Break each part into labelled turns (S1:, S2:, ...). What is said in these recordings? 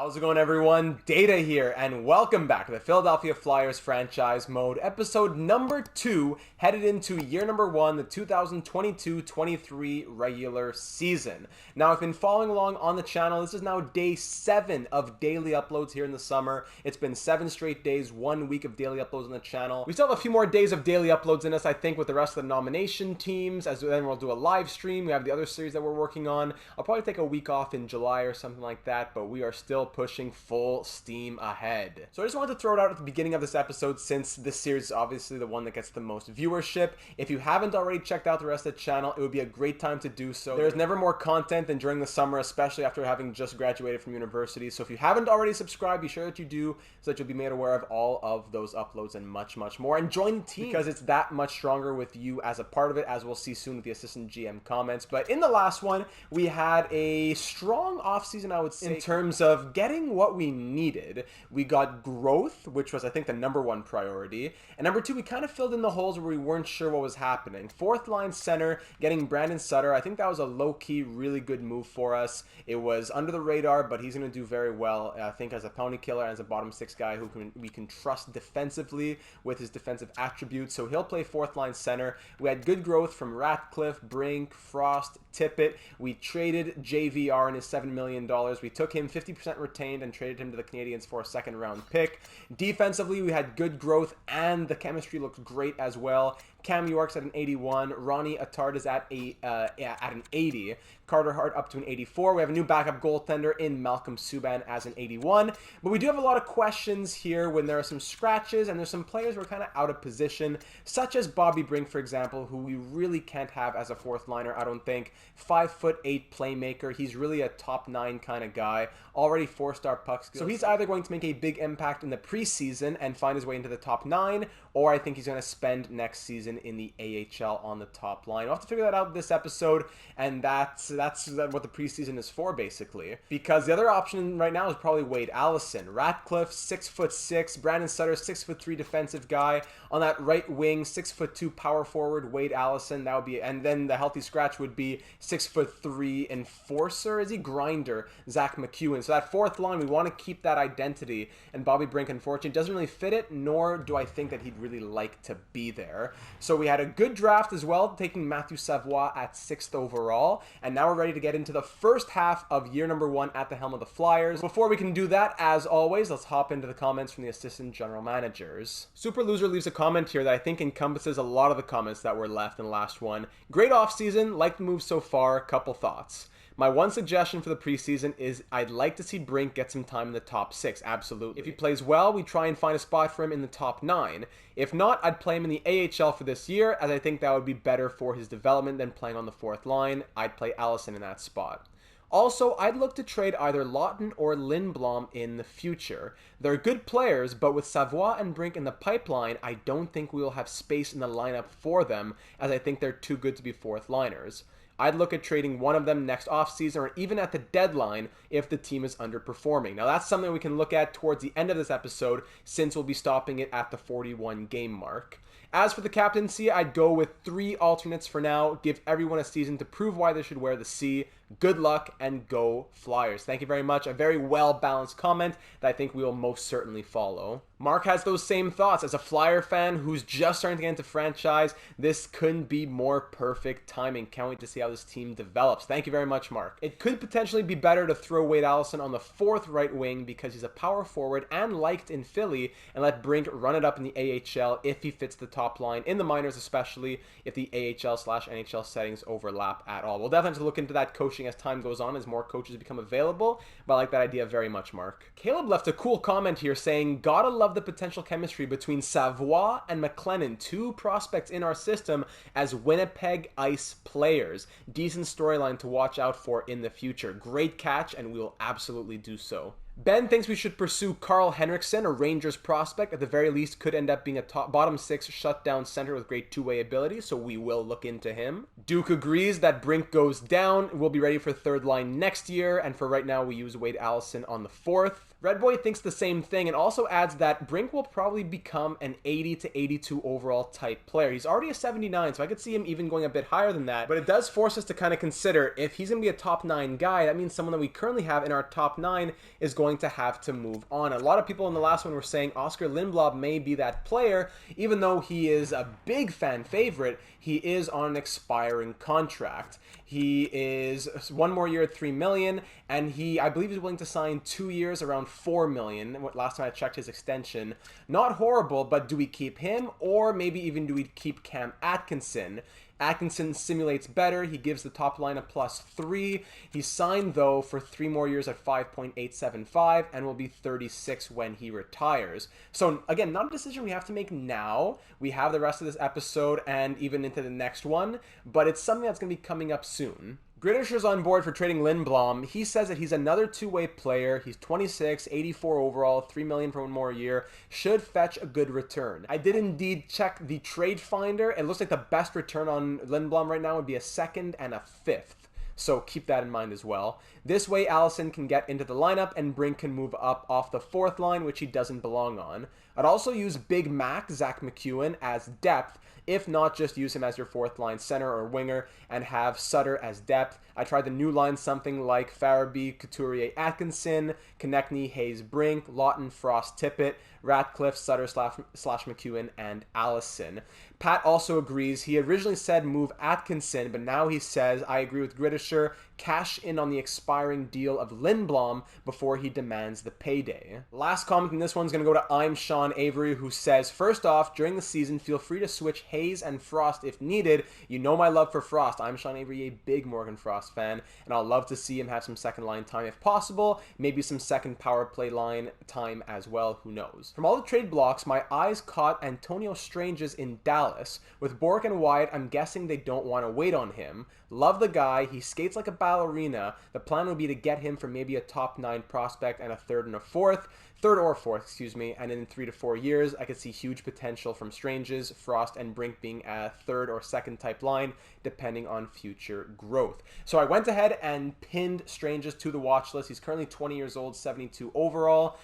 S1: How's it going, everyone? Data here, and welcome back to the Philadelphia Flyers franchise mode, episode number 2, headed into year number 1, the 2022-23 regular season. Now, I've been following along on the channel. This is now day 7 of daily uploads here in the summer. It's been 7 straight days, 1 week of daily uploads on the channel. We still have a few more days of daily uploads in us, I think, with the rest of the nomination teams, as then we'll do a live stream. We have the other series that we're working on. I'll probably take a week off in July or something like that, but we are still pushing full steam ahead. So I just wanted to throw it out at the beginning of this episode, since this series is obviously the one that gets the most viewership. If you haven't already checked out the rest of the channel, it would be a great time to do so. There's never more content than during the summer, especially after having just graduated from university. So if you haven't already subscribed, be sure that you do, so that you'll be made aware of all of those uploads and much, much more. And join the team, because it's that much stronger with you as a part of it, as we'll see soon with the Assistant GM comments. But in the last one, we had a strong offseason, I would say, in terms of getting what we needed. We got growth, which was, I think, the number 1 priority. And number 2, we kind of filled in the holes where we weren't sure what was happening. 4th line center, getting Brandon Sutter. I think that was a low-key, really good move for us. It was under the radar, but he's going to do very well, I think, as a penalty killer and as a bottom 6 guy who we can trust defensively with his defensive attributes. So he'll play 4th line center. We had good growth from Ratcliffe, Brink, Frost, Tippett. We traded JVR in his $7 million. We took him 50% retained and traded him to the Canadiens for a 2nd round pick. Defensively, we had good growth and the chemistry looked great as well. Cam York's at an 81. Ronnie Attard is at an 80. Carter Hart up to an 84. We have a new backup goaltender in Malcolm Subban as an 81. But we do have a lot of questions here when there are some scratches and there's some players who are kind of out of position, such as Bobby Brink, for example, who we really can't have as a 4th liner, I don't think. 5'8" playmaker. He's really a top 9 kind of guy. Already 4-star puck skills. So he's either going to make a big impact in the preseason and find his way into the top 9, or I think he's going to spend next season in the AHL on the top line. We'll have to figure that out this episode, and that's what the preseason is for, basically. Because the other option right now is probably Wade Allison. Ratcliffe, 6'6", Brandon Sutter, 6'3" defensive guy. On that right wing, 6'2" power forward, Wade Allison. That would be, and then the healthy scratch would be 6'3" enforcer. Is he grinder? Zach McEwen. So that 4th line, we want to keep that identity, and Bobby Brink, unfortunately, doesn't really fit it, nor do I think that he'd really like to be there. So we had a good draft as well, taking Matthew Savoie at 6th overall, and now we're ready to get into the first half of year number 1 at the helm of the Flyers. Before we can do that, as always, let's hop into the comments from the assistant general managers. Super Loser leaves a comment here that I think encompasses a lot of the comments that were left in the last one. Great offseason, like the move so far, couple thoughts. My one suggestion for the preseason is I'd like to see Brink get some time in the top 6, absolutely. If he plays well, we try and find a spot for him in the top 9. If not, I'd play him in the AHL for this year, as I think that would be better for his development than playing on the 4th line. I'd play Allison in that spot. Also, I'd look to trade either Lawton or Lindblom in the future. They're good players, but with Savoie and Brink in the pipeline, I don't think we will have space in the lineup for them, as I think they're too good to be 4th liners. I'd look at trading one of them next offseason or even at the deadline if the team is underperforming. Now, that's something we can look at towards the end of this episode, since we'll be stopping it at the 41 game mark. As for the captaincy, I'd go with 3 alternates for now, give everyone a season to prove why they should wear the C. Good luck and go Flyers. Thank you very much. A very well-balanced comment that I think we will most certainly follow. Mark has those same thoughts. As a Flyer fan who's just starting to get into franchise, this couldn't be more perfect timing. Can't wait to see how this team develops. Thank you very much, Mark. It could potentially be better to throw Wade Allison on the 4th right wing because he's a power forward and liked in Philly, and let Brink run it up in the AHL if he fits the top line, in the minors especially, if the AHL/NHL settings overlap at all. We'll definitely have to look into that coaching as time goes on, as more coaches become available, but I like that idea very much, Mark. Caleb left a cool comment here saying, gotta love the potential chemistry between Savoie and McLennan, 2 prospects in our system as Winnipeg Ice players. Decent storyline to watch out for in the future. Great catch, and we will absolutely do so. Ben thinks we should pursue Carl Henriksen, a Rangers prospect. At the very least, could end up being a bottom 6 shutdown center with great 2-way ability, so we will look into him. Duke agrees that Brink goes down. We'll be ready for 3rd line next year, and for right now, we use Wade Allison on the 4th. Red Boy thinks the same thing and also adds that Brink will probably become an 80 to 82 overall type player. He's already a 79, so I could see him even going a bit higher than that. But it does force us to kind of consider if he's going to be a top 9 guy, that means someone that we currently have in our top 9 is going to have to move on. A lot of people in the last one were saying Oscar Lindblad may be that player, even though he is a big fan favorite. He is on an expiring contract. He is 1 more year at $3 million, and I believe he's willing to sign 2 years around $4 million. Last time I checked his extension. Not horrible, but do we keep him, or maybe even do we keep Cam Atkinson? Atkinson simulates better. He gives the top line a +3. He's signed, though, for 3 more years at 5.875 and will be 36 when he retires. So, again, not a decision we have to make now. We have the rest of this episode and even into the next one, but it's something that's going to be coming up soon. Grittisher's on board for trading Lindblom. He says that he's another two-way player. He's 26, 84 overall, $3 million for 1 more year. Should fetch a good return. I did indeed check the trade finder. It looks like the best return on Lindblom right now would be a 2nd and a 5th. So keep that in mind as well. This way, Allison can get into the lineup and Brink can move up off the 4th line, which he doesn't belong on. I'd also use Big Mac, Zach McEwen, as depth. If not, just use him as your 4th line center or winger and have Sutter as depth. I tried the new line, something like Farabee, Couturier, Atkinson, Konechny, Hayes, Brink, Lawton, Frost, Tippett, Ratcliffe, Sutter slash McEwen, and Allison. Pat also agrees. He originally said move Atkinson, but now he says, I agree with Grittisher, cash in on the expiring deal of Lindblom before he demands the payday. Last comment in this one's going to go to I'm Sean Avery, who says, first off, during the season, feel free to switch Hayes and Frost if needed. You know my love for Frost. I'm Sean Avery, a big Morgan Frost fan, and I'll love to see him have some second line time if possible, maybe some second power play line time as well, who knows. From all the trade blocks, my eyes caught Antonio Strange's in Dallas. With Bork and Wyatt, I'm guessing they don't want to wait on him. Love the guy. He skates like a ballerina. The plan would be to get him for maybe a top 9 prospect and a 3rd and a 4th. 3rd or 4th, excuse me, and in 3 to 4 years, I could see huge potential from Stranges, Frost, and Brink being a 3rd or 2nd type line, depending on future growth. So I went ahead and pinned Stranges to the watch list. He's currently 20 years old, 72 overall.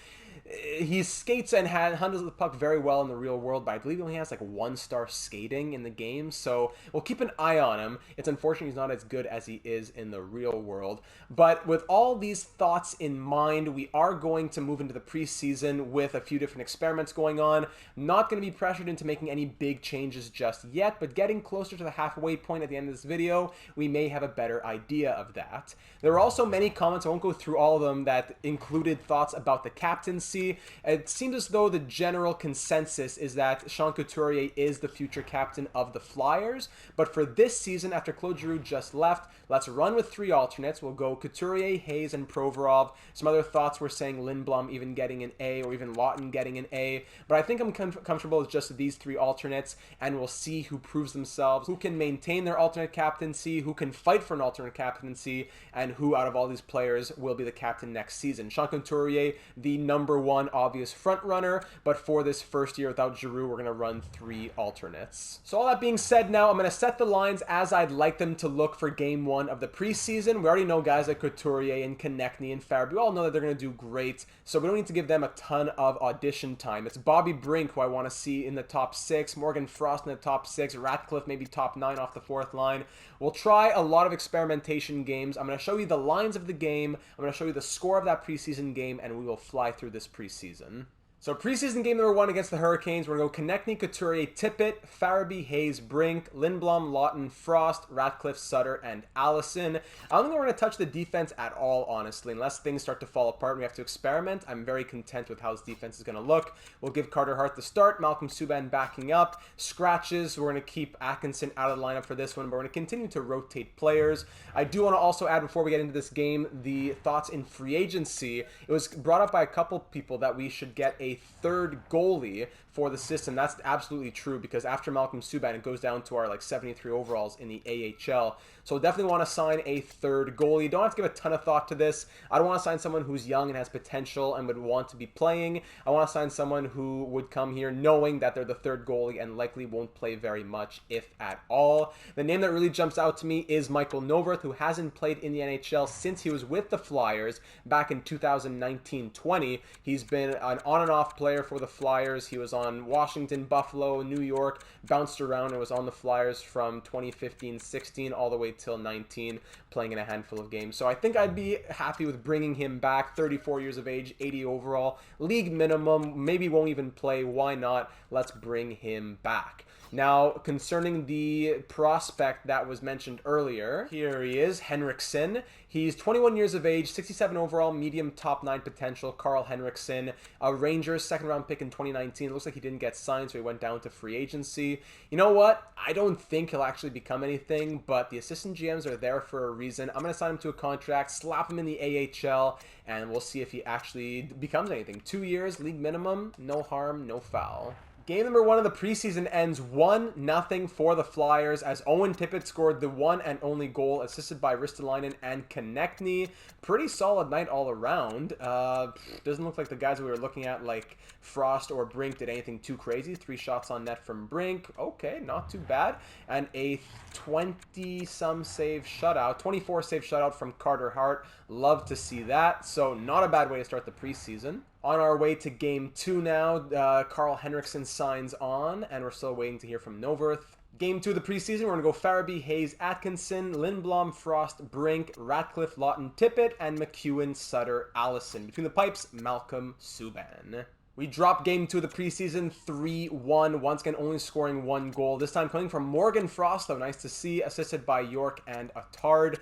S1: He skates and handles the puck very well in the real world, but I believe he only has like 1-star skating in the game, so we'll keep an eye on him. It's unfortunate he's not as good as he is in the real world. But with all these thoughts in mind, we are going to move into the preseason with a few different experiments going on. Not going to be pressured into making any big changes just yet, but getting closer to the halfway point at the end of this video, we may have a better idea of that. There are also many comments, I won't go through all of them, that included thoughts about the captaincy. It seems as though the general consensus is that Sean Couturier is the future captain of the Flyers, but for this season, after Claude Giroux just left, let's run with 3 alternates. We'll go Couturier, Hayes, and Provorov. Some other thoughts were saying Lindblom even getting an A, or even Lawton getting an A, but I think I'm comfortable with just these 3 alternates, and we'll see who proves themselves, who can maintain their alternate captaincy, who can fight for an alternate captaincy, and who out of all these players will be the captain next season. Sean Couturier, the number 1 obvious front runner, but for this first year without Giroux, we're going to run 3 alternates. So all that being said, now I'm going to set the lines as I'd like them to look for game 1 of the preseason. We already know guys like Couturier and Konechny and Farabee. We all know that they're going to do great, so we don't need to give them a ton of audition time. It's Bobby Brink who I want to see in the top 6, Morgan Frost in the top 6, Ratcliffe maybe top 9 off the 4th line. We'll try a lot of experimentation games. I'm going to show you the lines of the game, I'm going to show you the score of that preseason game, and we will fly through this preseason. So preseason game number 1 against the Hurricanes, we're going to go Konechny, Couturier, Tippett, Farabee, Hayes, Brink, Lindblom, Lawton, Frost, Ratcliffe, Sutter, and Allison. I don't think we're going to touch the defense at all, honestly, unless things start to fall apart and we have to experiment. I'm very content with how this defense is going to look. We'll give Carter Hart the start, Malcolm Subban backing up, scratches. We're going to keep Atkinson out of the lineup for this one, but we're going to continue to rotate players. I do want to also add, before we get into this game, the thoughts in free agency. It was brought up by a couple people that we should get a a third goalie for the system. That's absolutely true, because after Malcolm Subban, it goes down to our 73 overalls in the AHL. So definitely want to sign a third goalie. Don't have to give a ton of thought to this. I don't want to sign someone who's young and has potential and would want to be playing. I want to sign someone who would come here knowing that they're the third goalie and likely won't play very much, if at all. The name that really jumps out to me is Michael Novoth, who hasn't played in the NHL since he was with the Flyers back in 2019-20. He's been an on and off player for the Flyers. He was on Washington, Buffalo, New York, bounced around and was on the Flyers from 2015-16 all the way till 19, playing in a handful of games. So I think I'd be happy with bringing him back. 34 years of age, 80 overall, league minimum, maybe won't even play. Why not? Let's bring him back. Now, concerning the prospect that was mentioned earlier, here he is, Henriksen. He's 21 years of age, 67 overall, medium top 9 potential. Carl Henriksen, a Rangers second-round pick in 2019. It looks like he didn't get signed, so he went down to free agency. You know what? I don't think he'll actually become anything, but the assistant GMs are there for a reason. I'm going to sign him to a contract, slap him in the AHL, and we'll see if he actually becomes anything. 2 years, league minimum, no harm, no foul. Game number 1 of the preseason ends 1-0 for the Flyers as Owen Tippett scored the one and only goal, assisted by Ristolainen and Konechny. Pretty solid night all around. Doesn't look like the guys we were looking at, like Frost or Brink, did anything too crazy. 3 shots on net from Brink. Okay, not too bad. And a 20-some save shutout, 24 save shutout from Carter Hart. Love to see that. So not a bad way to start the preseason. On our way to Game 2 now, Carl Henriksen signs on, and we're still waiting to hear from Novoth. Game 2 of the preseason, we're going to go Farabee, Hayes, Atkinson, Lindblom, Frost, Brink, Ratcliffe, Lawton, Tippett, and McEwen, Sutter, Allison. Between the pipes, Malcolm Subban. We drop Game 2 of the preseason 3-1, once again only scoring 1 goal. This time coming from Morgan Frost, though, nice to see, assisted by York and Attard.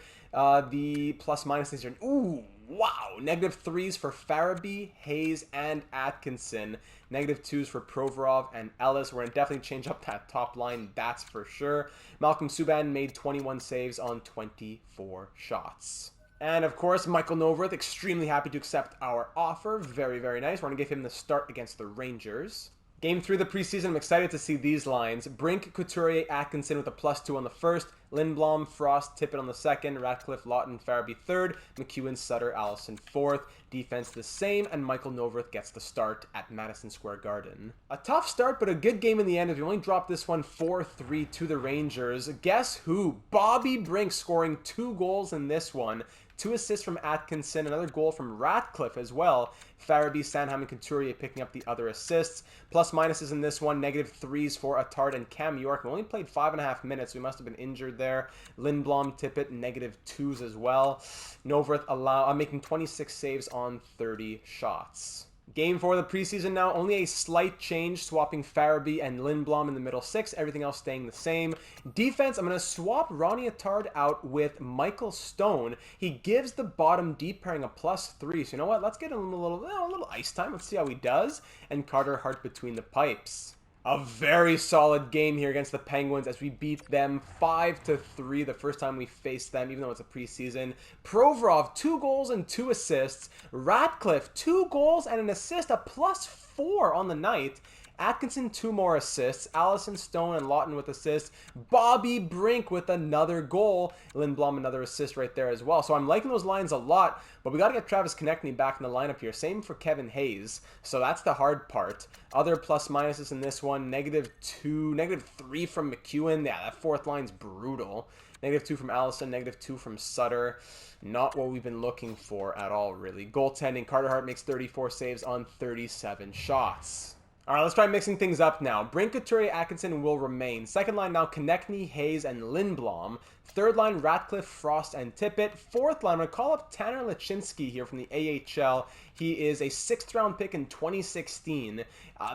S1: The plus-minuses are, ooh, wow, -3s for Farabee, Hayes, and Atkinson. -2s for Provorov and Ellis. We're going to definitely change up that top line, that's for sure. Malcolm Subban made 21 saves on 24 shots. And of course, Michael Novoth, extremely happy to accept our offer. Very, very nice. We're going to give him the start against the Rangers. Game 3 of the preseason, I'm excited to see these lines. Brink, Couturier, Atkinson with a +2 on the first. Lindblom, Frost, Tippett on the second. Ratcliffe, Lawton, Farabee third. McEwen, Sutter, Allison fourth. Defense the same, and Michael Novoth gets the start at Madison Square Garden. A tough start, but a good game in the end, as we only dropped this one 4-3 to the Rangers. Guess who? Bobby Brink scoring 2 goals in this one. 2 assists from Atkinson, another goal from Ratcliffe as well. Farabee, Sanheim, and Couturier picking up the other assists. Plus-minuses in this one, -3s for Attard and Cam York. We only played 5.5 minutes. We must have been injured there. Lindblom, Tippett, -2s as well. Novoth making 26 saves on 30 shots. Game 4 of the preseason now, only a slight change, swapping Farabee and Lindblom in the middle 6, everything else staying the same. Defense, I'm going to swap Ronnie Attard out with Michael Stone. He gives the bottom deep pairing a +3, so you know what, let's get him a little ice time, let's see how he does. And Carter Hart between the pipes. A very solid game here against the Penguins as we beat them 5-3 the first time we faced them, even though it's a preseason. Provorov, 2 goals and 2 assists. Ratcliffe, 2 goals and an assist, a +4 on the night. Atkinson, 2 more assists. Allison, Stone, and Lawton with assists. Bobby Brink with another goal. Lindblom, another assist right there as well. So I'm liking those lines a lot, but we got to get Travis Konechny back in the lineup here. Same for Kevin Hayes. So that's the hard part. Other plus-minuses in this one, -2, -3 from McEwen. Yeah, that fourth line's brutal. -2 from Allison, -2 from Sutter. Not what we've been looking for at all, really. Goaltending, Carter Hart makes 34 saves on 37 shots. All right, let's try mixing things up now. Brink, Couturier, Atkinson will remain. Second line now, Konechny, Hayes, and Lindblom. Third line, Ratcliffe, Frost, and Tippett. Fourth line, I'm going to call up Tanner Laczynski here from the AHL. He is a 6th-round pick in 2016.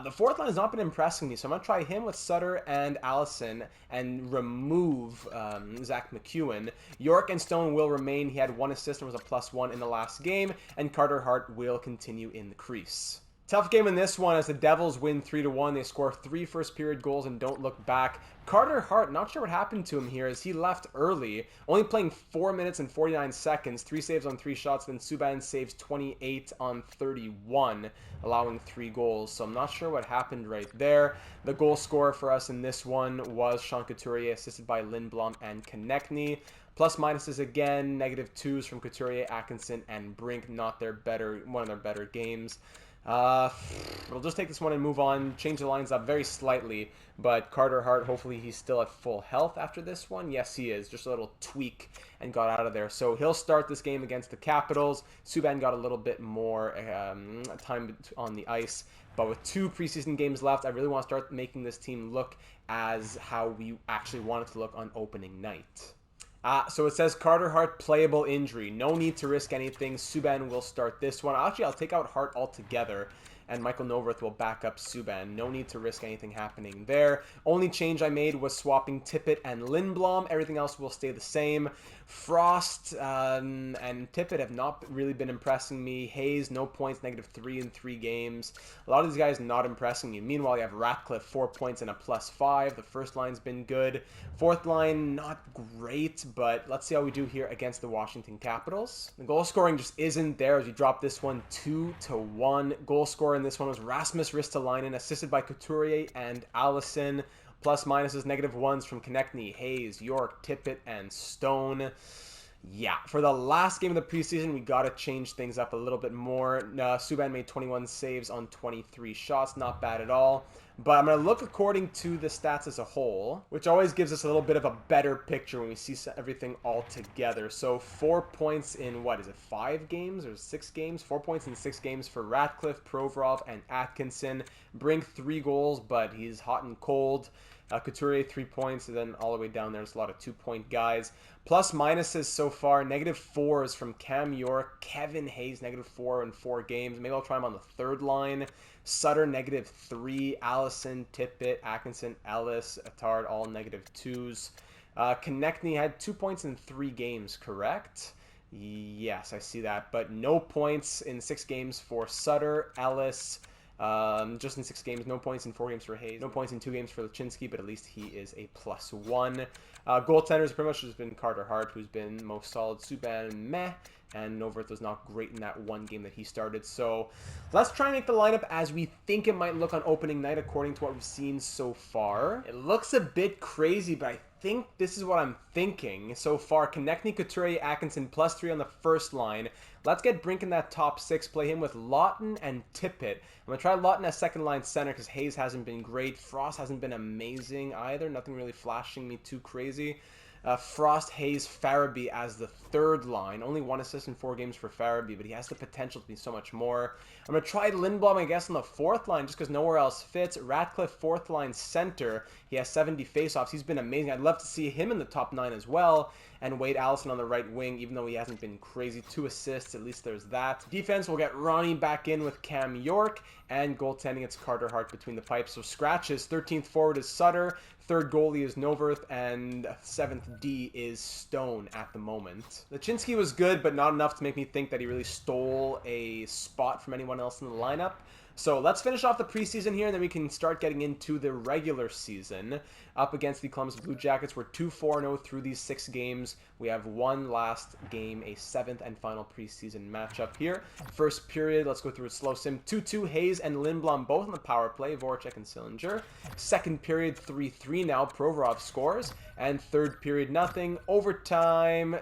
S1: The fourth line has not been impressing me, so I'm going to try him with Sutter and Allison and remove Zach McEwen. York and Stone will remain. He had 1 assist and was a +1 in the last game, and Carter Hart will continue in the crease. Tough game in this one as the Devils win 3-1. They score 3 first-period goals and don't look back. Carter Hart, not sure what happened to him here as he left early, only playing 4 minutes and 49 seconds, 3 saves on 3 shots, then Subban saves 28 on 31, allowing 3 goals. So I'm not sure what happened right there. The goal scorer for us in this one was Sean Couturier, assisted by Lindblom and Konechny. Plus minuses again, -2s from Couturier, Atkinson, and Brink, not one of their better games. We'll just take this one and move on, change the lines up very slightly, but Carter Hart, hopefully he's still at full health after this one. Yes, he is. Just a little tweak and got out of there. So he'll start this game against the Capitals. Subban got a little bit more time on the ice, but with 2 preseason games left, I really want to start making this team look as how we actually want it to look on opening night. So it says Carter Hart playable injury. No need to risk anything. Subban will start this one. Actually, I'll take out Hart altogether, and Michael Novoth will back up Subban. No need to risk anything happening there. Only change I made was swapping Tippett and Lindblom. Everything else will stay the same. Frost and Tippett have not really been impressing me. Hayes, no points, -3 in 3 games. A lot of these guys not impressing me. Meanwhile, you have Ratcliffe, 4 points and a +5. The first line's been good. Fourth line, not great, but let's see how we do here against the Washington Capitals. The goal scoring just isn't there as we drop this one 2-1. Goal scorer in this one was Rasmus Ristolainen, assisted by Couturier and Allison. Plus minuses, -1s from Konechny, Hayes, York, Tippett, and Stone. Yeah, for the last game of the preseason, we got to change things up a little bit more. Subban made 21 saves on 23 shots. Not bad at all. But I'm going to look according to the stats as a whole, which always gives us a little bit of a better picture when we see everything all together. So 4 points in, 5 games or 6 games? 4 points in 6 games for Ratcliffe, Provorov, and Atkinson. Brink 3 goals, but he's hot and cold. Couturier 3 points, and then all the way down there's a lot of 2-point guys. Plus minuses so far, -4s from Cam York, Kevin Hayes, -4 in 4 games. Maybe I'll try him on the third line. Sutter, -3. Allison, Tippett, Atkinson, Ellis, Attard, all -2s. Konechny had 2 points in 3 games, correct? Yes, I see that. But no points in 6 games for Sutter, Ellis. Just in 6 games, no points in 4 games for Hayes, no points in 2 games for Lachinsky, but at least he is a +1. Goaltenders pretty much has been Carter Hart, who's been most solid. Subban, meh, and Novoth was not great in that one game that he started. So let's try and make the lineup as we think it might look on opening night according to what we've seen so far. It looks a bit crazy, but I think this is what I'm thinking so far. Konechny, Couturier, Atkinson, +3 on the first line. Let's get Brink in that top 6, play him with Lawton and Tippett. I'm going to try Lawton as second line center because Hayes hasn't been great. Frost hasn't been amazing either. Nothing really flashing me too crazy. Frost, Hayes, Farabee as the third line. Only 1 assist in 4 games for Farabee, but he has the potential to be so much more. I'm going to try Lindblom, I guess, on the fourth line just because nowhere else fits. Ratcliffe, fourth line center. He has 70 faceoffs. He's been amazing. I'd love to see him in the top 9 as well. And Wade Allison on the right wing, even though he hasn't been crazy. 2 assists, at least there's that. Defense, we'll get Ronnie back in with Cam York. And goaltending, it's Carter Hart between the pipes. So scratches, 13th forward is Sutter. 3rd goalie is Novoth, and 7th D is Stone at the moment. Lachinsky was good, but not enough to make me think that he really stole a spot from anyone else in the lineup. So let's finish off the preseason here, and then we can start getting into the regular season. Up against the Columbus Blue Jackets, we're 2-4-0 through these 6 games. We have one last game, a 7th and final preseason matchup here. First period, let's go through a slow sim. 2-2, Hayes and Lindblom both on the power play, Voracek and Sillinger. Second period, 3-3 now, Provorov scores. And third period, nothing. Overtime,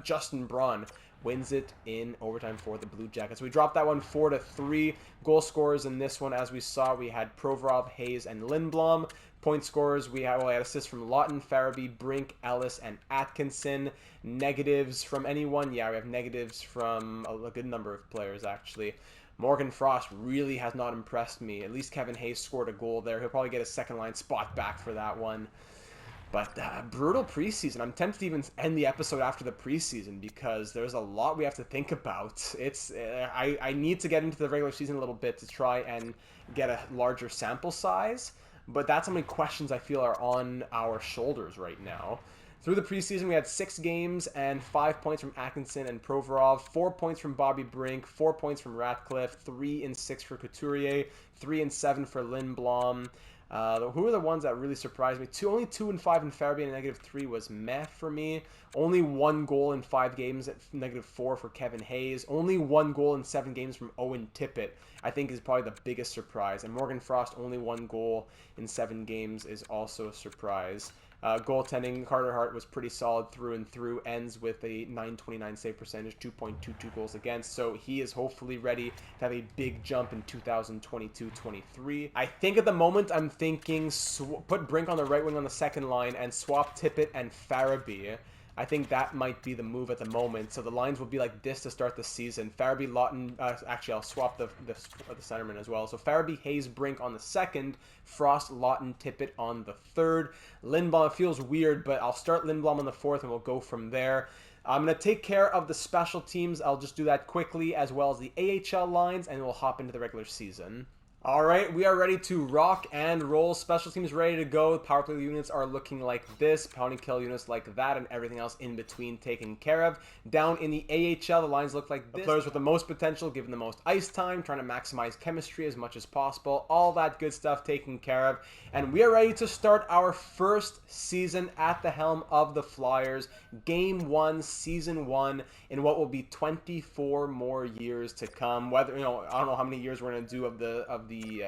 S1: Justin Braun wins it in overtime for the Blue Jackets. We dropped that one 4-3. Goal scorers in this one, as we saw, we had Provorov, Hayes, and Lindblom. Point scorers, we had assists from Lawton, Farabee, Brink, Ellis, and Atkinson. Negatives from anyone? Yeah, we have negatives from a good number of players, actually. Morgan Frost really has not impressed me. At least Kevin Hayes scored a goal there. He'll probably get a second-line spot back for that one. But brutal preseason. I'm tempted to even end the episode after the preseason because there's a lot we have to think about. I need to get into the regular season a little bit to try and get a larger sample size. But that's how many questions I feel are on our shoulders right now. Through the preseason, we had 6 games and 5 points from Atkinson and Provorov, 4 points from Bobby Brink, 4 points from Ratcliffe, 3 and 6 for Couturier, 3 and 7 for Lindblom. Who are the ones that really surprised me? Only 2 and 5 in Farabee, and -3 was meh for me. Only 1 goal in 5 games at -4 for Kevin Hayes. Only 1 goal in 7 games from Owen Tippett, I think, is probably the biggest surprise. And Morgan Frost, only 1 goal in 7 games is also a surprise. Goaltending, Carter Hart was pretty solid through and through, ends with a .929 save percentage, 2.22 goals against, so he is hopefully ready to have a big jump in 2022-23. I think at the moment I'm thinking put Brink on the right wing on the second line and swap Tippett and Farabee. I think that might be the move at the moment. So the lines will be like this to start the season. Farabee, Lawton, actually I'll swap the centerman as well. So Farabee, Hayes, Brink on the second, Frost, Lawton, Tippett on the third. Lindblom, it feels weird, but I'll start Lindblom on the fourth and we'll go from there. I'm going to take care of the special teams. I'll just do that quickly, as well as the AHL lines, and we'll hop into the regular season. All right, we are ready to rock and roll. Special teams ready to go. Power play units are looking like this. Pound and kill units like that, and everything else in between taken care of. Down in the AHL, the lines look like this. The players with the most potential, given the most ice time, trying to maximize chemistry as much as possible. All that good stuff taken care of. And we are ready to start our first season at the helm of the Flyers. Game 1, Season 1, in what will be 24 more years to come. Whether, I don't know how many years we're going to do of the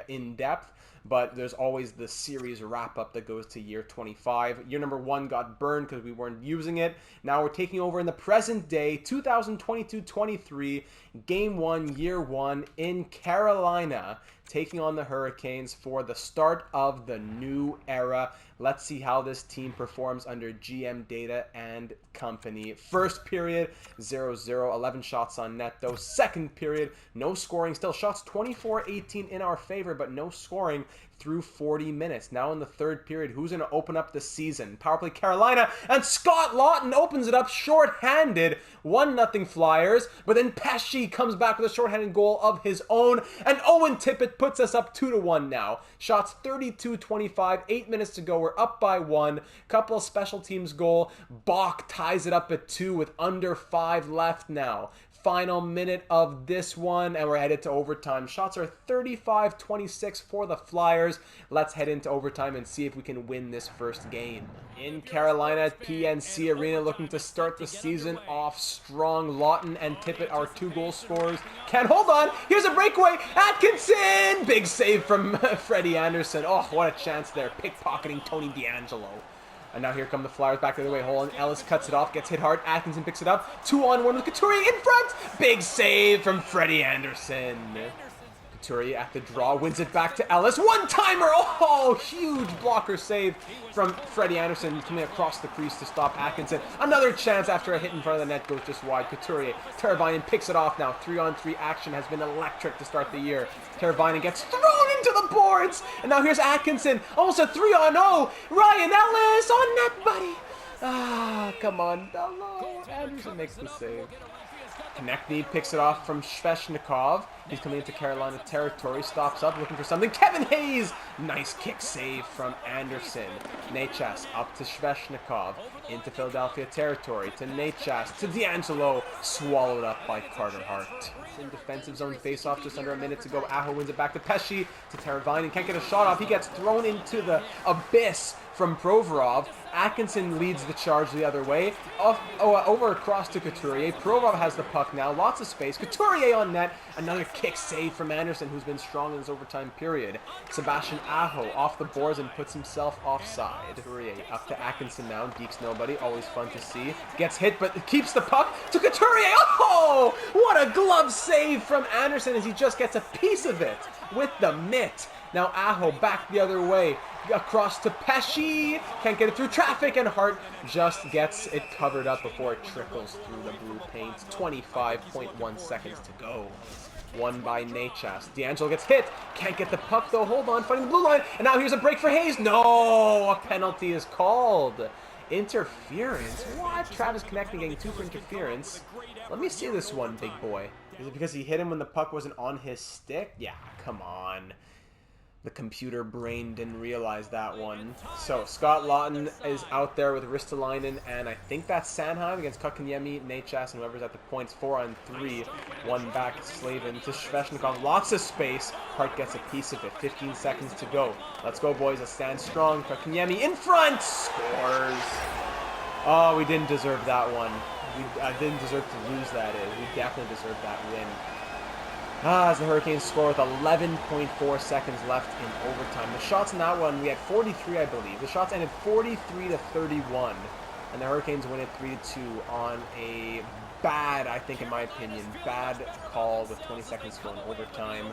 S1: in-depth, but there's always the series wrap-up that goes to year 25. Year number 1 got burned because we weren't using it. Now we're taking over in the present day, 2022-23, Game 1, Year 1 in Carolina, taking on the Hurricanes for the start of the new era. Let's see how this team performs under GM data and company. First period, 0-0, 11 shots on net though. Second period, no scoring. Still shots 24-18 in our favor, but no scoring through 40 minutes. Now in the third period, who's going to open up the season? Powerplay Carolina, and Scott Lawton opens it up shorthanded. 1-0 Flyers, but then Pesci comes back with a shorthanded goal of his own, and Owen Tippett puts us up 2-1 now. Shots 32-25, 8 minutes to go. We're up by 1. Couple of special teams goal. Bach ties it up at 2 with under 5 left now. Final minute of this one, and we're headed to overtime. Shots are 35-26 for the Flyers. Let's head into overtime and see if we can win this first game. In Carolina at PNC Arena, looking to start the season off strong. Lawton and Tippett are 2 goal scorers. Can't hold on. Here's a breakaway. Atkinson! Big save from Freddie Anderson. Oh, what a chance there. Pickpocketing Tony DeAngelo. And now here come the Flyers back the other way. Holland, Ellis cuts it off, gets hit hard. Atkinson picks it up. 2-on-1 with Couturier in front. Big save from Freddie Anderson. Couturier at the draw, wins it back to Ellis. One-timer! Oh, huge blocker save from Freddie Anderson coming across the crease to stop Atkinson. Another chance after a hit in front of the net goes just wide. Couturier, Teravainen picks it off now. 3-on-3 action has been electric to start the year. Teravainen gets thrown into the boards. And now here's Atkinson. Almost a 3-on-0. Ryan Ellis on net, buddy. Ah, come on. No. Anderson makes the save. Konechny picks it off from Svechnikov. He's coming into Carolina territory, stops up, looking for something. Kevin Hayes! Nice kick save from Anderson. Nechas up to Svechnikov, into Philadelphia territory, to Nechas, to DeAngelo, swallowed up by Carter Hart. In defensive zone face-off, just under a minute to go. Aho wins it back to Pesci, to Teravainen, can't get a shot off. He gets thrown into the abyss from Provorov. Atkinson leads the charge the other way. Over across to Couturier. Provorov has the puck now. Lots of space. Couturier on net. Another kick save from Anderson, who's been strong in this overtime period. Sebastian Aho off the boards and puts himself offside. Couturier up to Atkinson now. Deeks nobody. Always fun to see. Gets hit, but keeps the puck to Couturier. Oh! What a glove save from Anderson as he just gets a piece of it with the mitt. Now Aho back the other way. Across to Pesci. Can't get it through traffic, and Hart just gets it covered up before it trickles through the blue paint. 25.1 seconds to go. Won by Nechas. DeAngelo gets hit. Can't get the puck though. Hold on, fighting the blue line. And now here's a break for Hayes. No! A penalty is called. Interference? What? Travis Konechny getting 2 for interference. Let me see this one, big boy. Is it because he hit him when the puck wasn't on his stick? Yeah, come on. The computer brain didn't realize that one. So Scott Lawton is out there with Ristolainen, and I think that's Sanheim against Kotkaniemi, Nechas, and whoever's at the points. 4-on-3. One back, Slavin to Sveshnikov. Lots of space. Hart gets a piece of it. 15 seconds to go. Let's go, boys. Let's stand strong. Kotkaniemi in front. Scores. Oh, we didn't deserve that one. We didn't deserve to lose, that is. We definitely deserved that win. As the Hurricanes score with 11.4 seconds left in overtime. The shots in that one, we had 43, I believe. The shots ended 43-31, and the Hurricanes win it 3-2 on a bad, I think in my opinion, bad call with 20 seconds to go in overtime.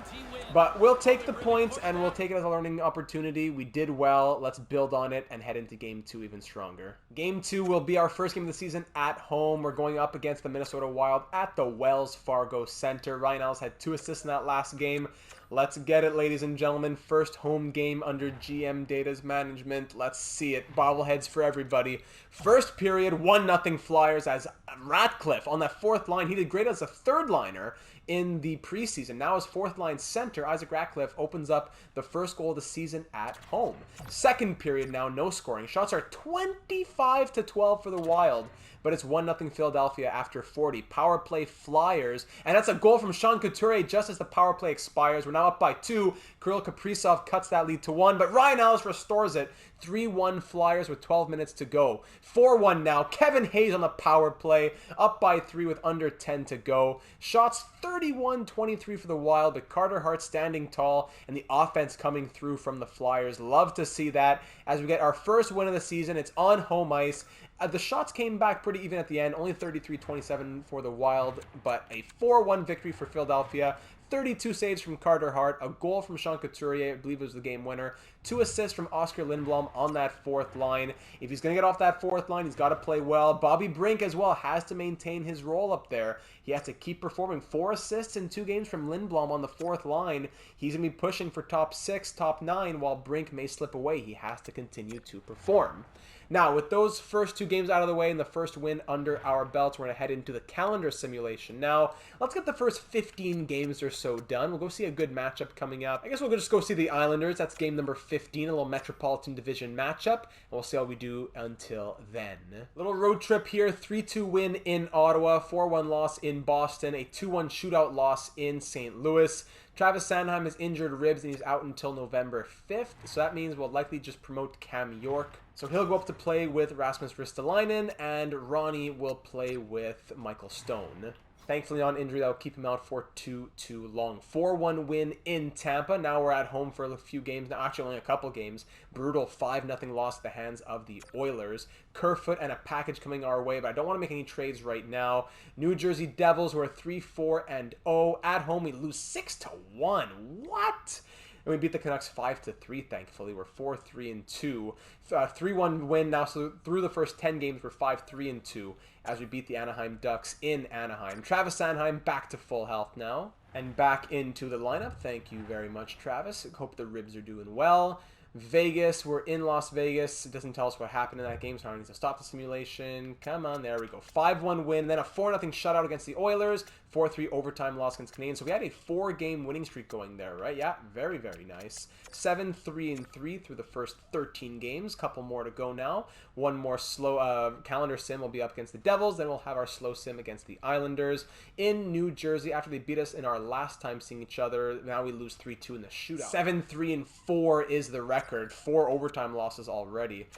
S1: But we'll take the points, and we'll take it as a learning opportunity. We did well. Let's build on it and head into Game 2 even stronger. Game 2 will be our first game of the season at home. We're going up against the Minnesota Wild at the Wells Fargo Center. Ryan Ellis had 2 assists in that last game. Let's get it, ladies and gentlemen. First home game under GM Data's management. Let's see it. Bobbleheads for everybody. First period, 1-0 Flyers as Ratcliffe on that fourth line. He did great as a third liner in the preseason. Now as fourth line center, Isaac Ratcliffe opens up the first goal of the season at home. Second period now, no scoring. Shots are 25-12 for the Wild, but it's 1-0 Philadelphia after 40. Power play Flyers, and that's a goal from Sean Couturier just as the power play expires. We're now up by 2. Kirill Kaprizov cuts that lead to 1, but Ryan Ellis restores it. 3-1 Flyers with 12 minutes to go. 4-1 now. Kevin Hayes on the power play, up by 3 with under 10 to go. Shots 31-23 for the Wild, but Carter Hart standing tall and the offense coming through from the Flyers. Love to see that as we get our first win of the season. It's on home ice. The shots came back pretty even at the end, only 33-27 for the Wild, but a 4-1 victory for Philadelphia. 32 saves from Carter Hart, a goal from Sean Couturier, I believe it was the game winner, 2 assists from Oscar Lindblom on that fourth line. If he's going to get off that fourth line, he's got to play well. Bobby Brink as well has to maintain his role up there. He has to keep performing. 4 assists in 2 games from Lindblom on the fourth line. He's going to be pushing for top 6, top 9, while Brink may slip away. He has to continue to perform. Now, with those first 2 games out of the way and the first win under our belts, we're going to head into the calendar simulation. Now, let's get the first 15 games or so done. We'll go see a good matchup coming up. I guess we'll just go see the Islanders. That's game number 15, a little Metropolitan Division matchup. And we'll see how we do until then. Little road trip here. 3-2 win in Ottawa, 4-1 loss in Boston, a 2-1 shootout loss in St. Louis. Travis Sanheim has injured ribs and he's out until November 5th, so that means we'll likely just promote Cam York. So he'll go up to play with Rasmus Ristolainen, and Ronnie will play with Michael Stone. Thankfully, on injury, that'll keep him out for too long. 4-1 win in Tampa. Now we're at home for a few games. Now, actually, only a couple games. Brutal 5-0 loss at the hands of the Oilers. Kerfoot and a package coming our way, but I don't want to make any trades right now. New Jersey Devils, we're 3-4-0. At home, we lose 6-1. What? And we beat the Canucks 5-3, thankfully. We're 4-3-2. 3-1 win now, so through the first 10 games, we're 5-3-2 as we beat the Anaheim Ducks in Anaheim. Travis Sanheim back to full health now and back into the lineup. Thank you very much, Travis. Hope the ribs are doing well. Vegas, we're in Las Vegas. It doesn't tell us what happened in that game, so I need to stop the simulation. Come on, there we go. 5-1 win, then a 4-0 shutout against the Oilers. 4-3 overtime loss against Canadiens. So we had a 4-game winning streak going there, right? Yeah, very, very nice. 7-3-3 through the first 13 games. Couple more to go now. One more slow calendar sim will be up against the Devils. Then we'll have our slow sim against the Islanders in New Jersey. After they beat us in our last time seeing each other, now we lose 3-2 in the shootout. 7-3-4 is the record. 4 overtime losses already.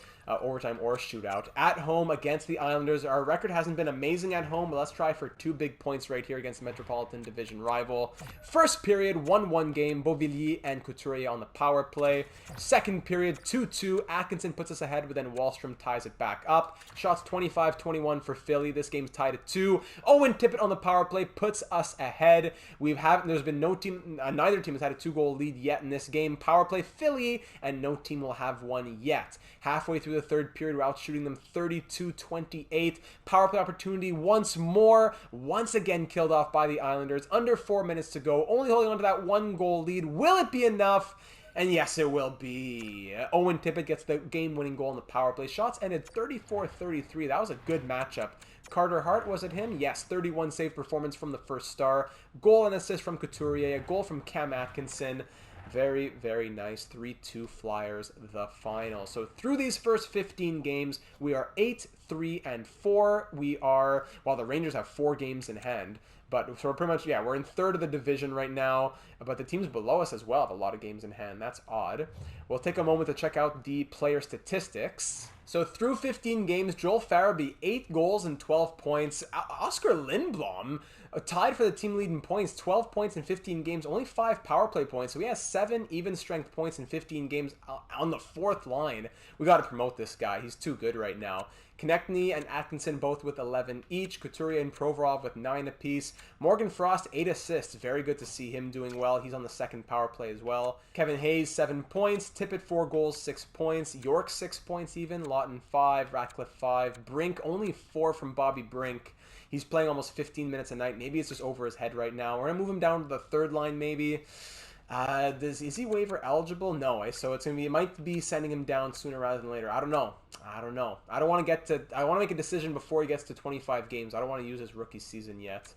S1: Overtime or shootout. At home against the Islanders. Our record hasn't been amazing at home, but let's try for 2 big points right here against the Metropolitan Division rival. First period, 1-1 game. Beauvillier and Couturier on the power play. Second period, 2-2. Atkinson puts us ahead, but then Wahlstrom ties it back up. Shots 25-21 for Philly. This game's tied at 2. Owen Tippett on the power play puts us ahead. There's been no team, neither team has had a 2-goal lead yet in this game. Power play Philly, and no team will have one yet. Halfway through the third period, we're out shooting them 32-28. Power play opportunity once more. Once again killed off by the Islanders. Under 4 minutes to go. Only holding on to that 1-goal lead. Will it be enough? And yes, it will be. Owen Tippett gets the game-winning goal in the power play. Shots ended 34-33. That was a good matchup. Carter Hart, was it him? Yes, 31 save performance from the first star. Goal and assist from Couturier. A goal from Cam Atkinson. Very, very nice. 3-2 Flyers, the final. So through these first 15 games, we are 8-3-4. We are, well, the Rangers have 4 games in hand. But so we're pretty much, yeah, we're in third of the division right now. But the teams below us as well have a lot of games in hand. That's odd. We'll take a moment to check out the player statistics. So through 15 games, Joel Farabee, 8 goals and 12 points. Oscar Lindblom, tied for the team lead in points, 12 points in 15 games, only 5 power play points. So he has 7 even strength points in 15 games on the 4th line. We got to promote this guy. He's too good right now. Konechny and Atkinson both with 11 each. Couturier and Provorov with 9 apiece. Morgan Frost, 8 assists. Very good to see him doing well. He's on the 2nd power play as well. Kevin Hayes, 7 points. Tippett, 4 goals, 6 points. York, 6 points even. Lawton, 5. Ratcliffe, 5. Brink, only 4 from Bobby Brink. He's playing almost 15 minutes a night. Maybe it's just over his head right now. We're going to move him down to the 3rd line maybe. Is he waiver eligible? No, so it's gonna be. It might be sending him down sooner rather than later. I don't know. I don't want to get to. I want to make a decision before he gets to 25 games. I don't want to use his rookie season yet.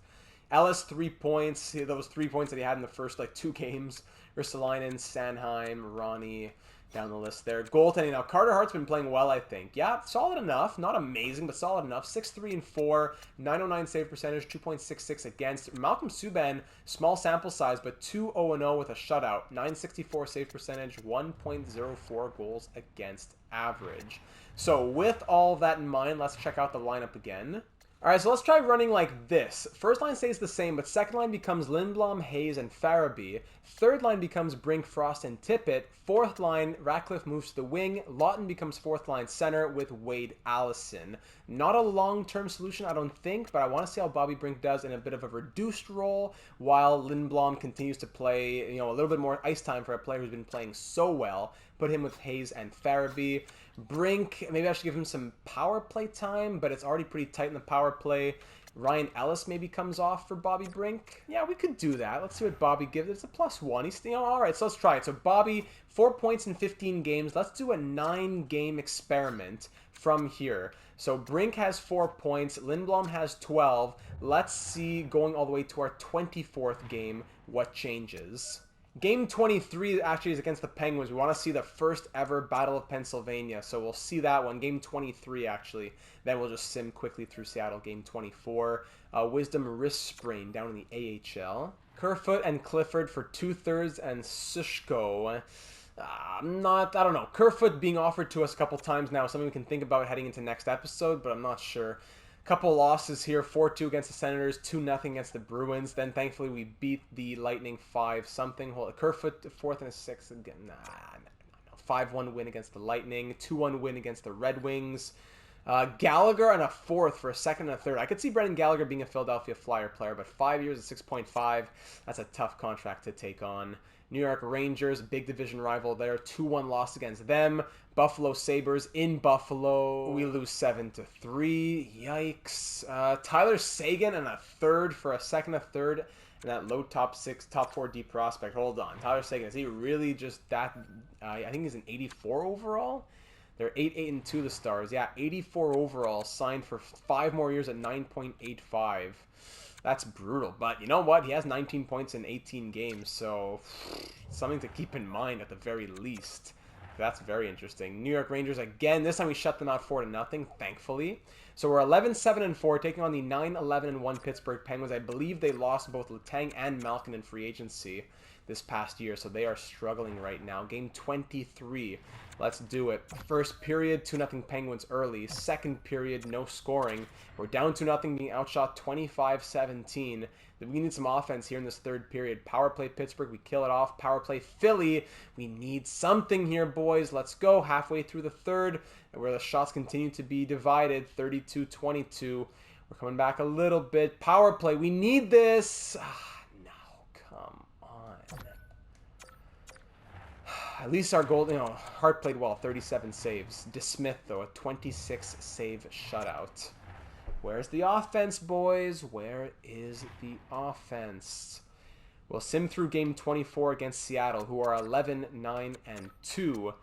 S1: Ellis, 3 points. Those 3 points that he had in the first 2 games. Ristolainen, Sanheim, Ronnie. Down the list there. Goaltending. Now, Carter Hart's been playing well, I think. Yeah, solid enough. Not amazing, but solid enough. 6-3-4, 909 save percentage, 2.66 against. Malcolm Subban, small sample size, but 2-0-0 with a shutout. 964 save percentage, 1.04 goals against average. So, with all that in mind, let's check out the lineup again. Alright, so let's try running like this. First line stays the same, but second line becomes Lindblom, Hayes, and Farabee. Third line becomes Brink, Frost, and Tippett. Fourth line, Ratcliffe moves to the wing. Lawton becomes fourth line center with Wade Allison. Not a long-term solution, I don't think, but I want to see how Bobby Brink does in a bit of a reduced role while Lindblom continues to play, a little bit more ice time for a player who's been playing so well. Put him with Hayes and Farabee. Brink, maybe I should give him some power play time, but it's already pretty tight in the power play. Ryan Ellis maybe comes off for Bobby Brink. Yeah, we could do that. Let's see what Bobby gives. It's a +1. He's, all right, so let's try it. So Bobby, 4 points in 15 games. Let's do a 9-game experiment from here. So Brink has 4 points. Lindblom has 12. Let's see, going all the way to our 24th game, what changes. Game 23 actually is against the Penguins. We want to see the first ever Battle of Pennsylvania. So we'll see that one. Game 23 actually. Then we'll just sim quickly through Seattle. Game 24. Wisdom wrist sprain down in the AHL. Kerfoot and Clifford for 2/3 and Sushko. I don't know. Kerfoot being offered to us a couple times now. Something we can think about heading into next episode, but I'm not sure. Couple losses here, 4-2 against the Senators, 2-0 against the Bruins. Then thankfully we beat the Lightning 5-something. Kerfoot 4th and 6th again. 5-1 win against the Lightning, 2-1 win against the Red Wings. Gallagher and a 4th for a 2nd and a 3rd. I could see Brendan Gallagher being a Philadelphia Flyer player, but 5 years at 6.5, that's a tough contract to take on. New York Rangers, big division rival there, 2-1 loss against them. Buffalo Sabres in Buffalo, we lose 7-3. Yikes. Tyler Seguin and a 3rd for a 2nd, a 3rd, and that low top 6, top 4 D prospect. Hold on, Tyler Seguin, is he really just that? I think he's an 84 overall. They're 8-8-2 the Stars. Yeah, 84 overall, signed for 5 more years at 9.85. That's brutal, but you know what? He has 19 points in 18 games, so something to keep in mind at the very least. That's very interesting. New York Rangers again. This time we shut them out 4-0, thankfully. So we're 11-7-4, taking on the 9-11-1 Pittsburgh Penguins. I believe they lost both Letang and Malkin in free agency this past year, so they are struggling right now. Game 23. Let's do it. First period, 2-0 Penguins early. Second period, no scoring. We're down 2-0, being outshot 25-17. We need some offense here in this third period. Power play Pittsburgh, we kill it off. Power play Philly, we need something here, boys. Let's go. Halfway through the third, where the shots continue to be divided, 32-22. We're coming back a little bit. Power play, we need this. No, come on. At least our goal, Hart played well, 37 saves. DeSmith, though, a 26 save shutout. Where's the offense, boys? Where is the offense? We'll sim through game 24 against Seattle, who are 11-9-2.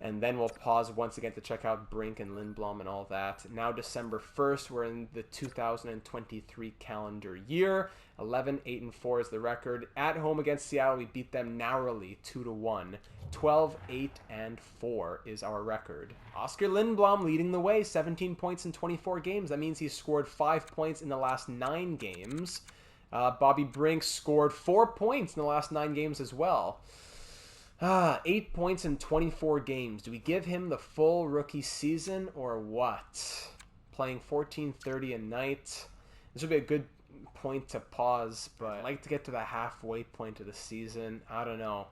S1: And then we'll pause once again to check out Brink and Lindblom and all that. Now December 1st, we're in the 2023 calendar year. 11-8-4 is the record. At home against Seattle, we beat them narrowly, 2-1. 12-8-4 is our record. Oscar Lindblom leading the way, 17 points in 24 games. That means he's scored 5 points in the last 9 games. Bobby Brink scored 4 points in the last 9 games as well. 8 points in 24 games. Do we give him the full rookie season or what? Playing 14:30 a night. This would be a good point to pause, but I'd like to get to the halfway point of the season. I don't know.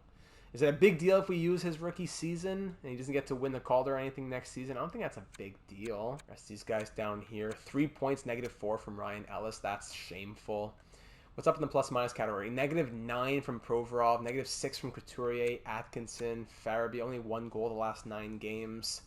S1: Is it a big deal if we use his rookie season and he doesn't get to win the Calder or anything next season? I don't think that's a big deal. Rest these guys down here. 3 points, -4 from Ryan Ellis. That's shameful. What's up in the plus-minus category? -9 from Provorov, -6 from Couturier, Atkinson, Farabee. Only 1 goal the last 9 games.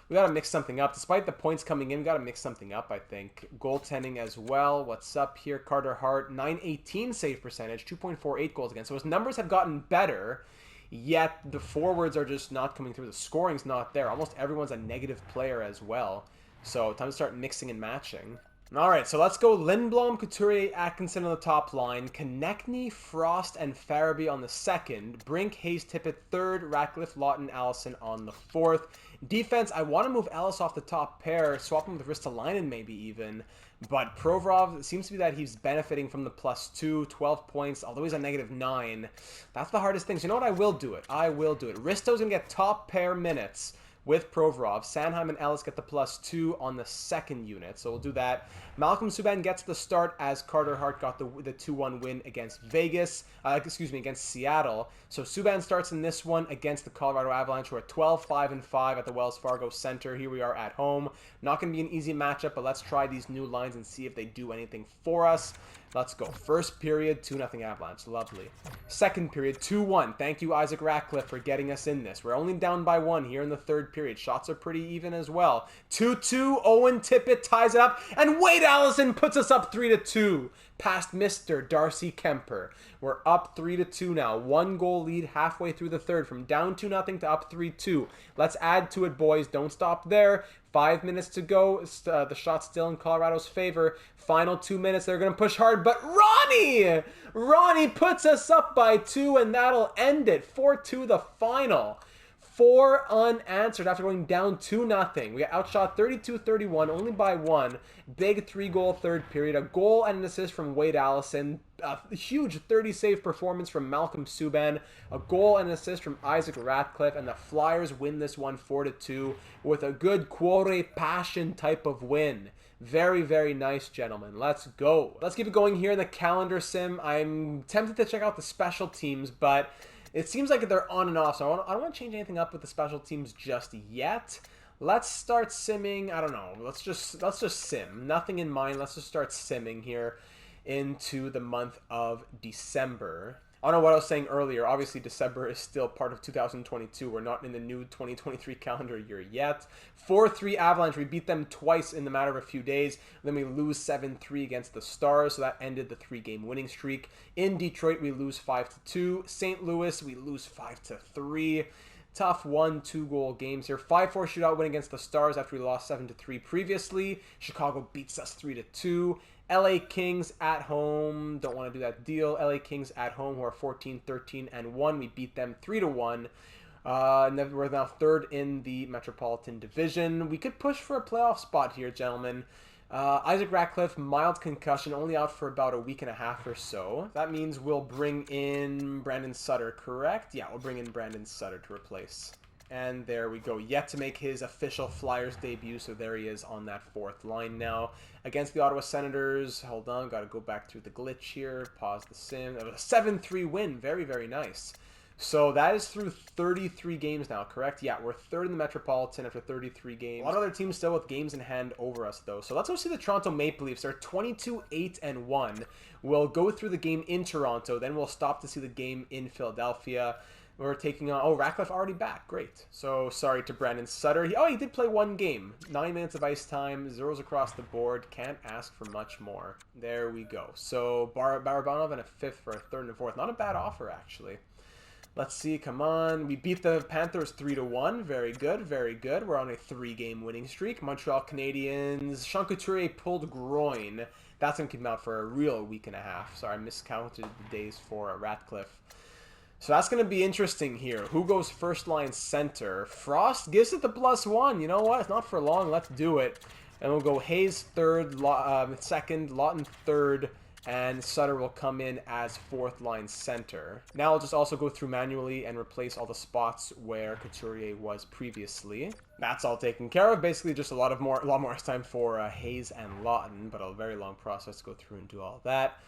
S1: We got to mix something up. Despite the points coming in, we got to mix something up, I think. Goaltending as well. What's up here? Carter Hart, .918 save percentage, 2.48 goals against. So his numbers have gotten better, yet the forwards are just not coming through. The scoring's not there. Almost everyone's a negative player as well. So time to start mixing and matching. All right, so let's go Lindblom, Couturier, Atkinson on the top line, Konechny, Frost, and Farabee on the second, Brink, Hayes, Tippett third, Ratcliffe, Lawton, Allison on the fourth. Defense, I want to move Ellis off the top pair, swap him with Ristolainen maybe even, but Provorov, it seems to be that he's benefiting from the +2, 12 points, although he's a -9. That's the hardest thing. So you know what? I will do it. Risto's going to get top pair minutes with Provorov. Sanheim and Ellis get the +2 on the second unit, so we'll do that. Malcolm Subban gets the start as Carter Hart got the 2-1 win against against Seattle. So Subban starts in this one against the Colorado Avalanche, who are 12-5-5 at the Wells Fargo Center. Here we are at home. Not going to be an easy matchup, but let's try these new lines and see if they do anything for us. Let's go. First period, 2-0 Avalanche. Lovely. Second period, 2-1. Thank you, Isaac Ratcliffe, for getting us in this. We're only down by 1 here in the third period. Shots are pretty even as well. 2-2. Owen Tippett ties it up. And Wade Allison puts us up 3-2. Past Mr. Darcy Kemper. We're up 3-2 now. 1 goal lead halfway through the third. From down 2-0 to up 3-2. Let's add to it, boys. Don't stop there. 5 minutes to go. The shot's still in Colorado's favor. Final 2 minutes. They're going to push hard. But Ronnie puts us up by 2, and that'll end it. 4-2 the final. 4 unanswered after going down 2-0. We got outshot 32-31, only by 1. Big 3-goal third period. A goal and an assist from Wade Allison. A huge 30-save performance from Malcolm Subban. A goal and an assist from Isaac Ratcliffe. And the Flyers win this one 4-2 with a good Cuore passion type of win. Very, very nice, gentlemen. Let's go. Let's keep it going here in the calendar sim. I'm tempted to check out the special teams, but it seems like they're on and off, so I don't want to change anything up with the special teams just yet. Let's start simming. I don't know. Let's just sim. Nothing in mind. Let's just start simming here into the month of December. I don't know what I was saying earlier. Obviously, December is still part of 2022. We're not in the new 2023 calendar year yet. 4-3 Avalanche. We beat them twice in the matter of a few days. Then we lose 7-3 against the Stars, so that ended the 3-game winning streak. In Detroit, we lose 5-2. St. Louis, we lose 5-3. Tough 1-2-goal games here. 5-4 shootout win against the Stars after we lost 7-3 previously. Chicago beats us 3-2. LA Kings at home. Don't want to do that deal. LA Kings at home, who are 14-13-1. We beat them 3-1. And then we're now third in the Metropolitan Division. We could push for a playoff spot here, gentlemen. Isaac Ratcliffe, mild concussion, only out for about a week and a half or so. That means we'll bring in Brandon Sutter, correct? Yeah, we'll bring in Brandon Sutter to replace. And there we go. Yet to make his official Flyers debut, so there he is on that fourth line now. Against the Ottawa Senators. Hold on, got to go back through the glitch here. Pause the sim. That was a 7-3 win. Very, very nice. So that is through 33 games now, correct? Yeah, we're third in the Metropolitan after 33 games. A lot of other teams still with games in hand over us, though. So let's go see the Toronto Maple Leafs. They're 22-8-1. We'll go through the game in Toronto. Then we'll stop to see the game in Philadelphia. We're taking on... Oh, Ratcliffe already back. Great. So, sorry to Brandon Sutter. He did play 1 game. 9 minutes of ice time. Zeros across the board. Can't ask for much more. There we go. So, Barabanov and a 5th for a 3rd and a 4th. Not a bad offer, actually. Let's see, come on. We beat the Panthers 3-1. Very good, very good. We're on a 3-game winning streak. Montreal Canadiens. Sean Couturier pulled groin. That's going to keep him out for a real week and a half. Sorry, I miscounted the days for Ratcliffe. So that's going to be interesting here. Who goes first line center? Frost gives it the +1. You know what? It's not for long. Let's do it. And we'll go Hayes third, second, Lawton third, and Sutter will come in as fourth line center. Now I'll just also go through manually and replace all the spots where Couturier was previously. That's all taken care of. Basically just a lot more time for Hayes and Lawton, but a very long process to go through and do all that.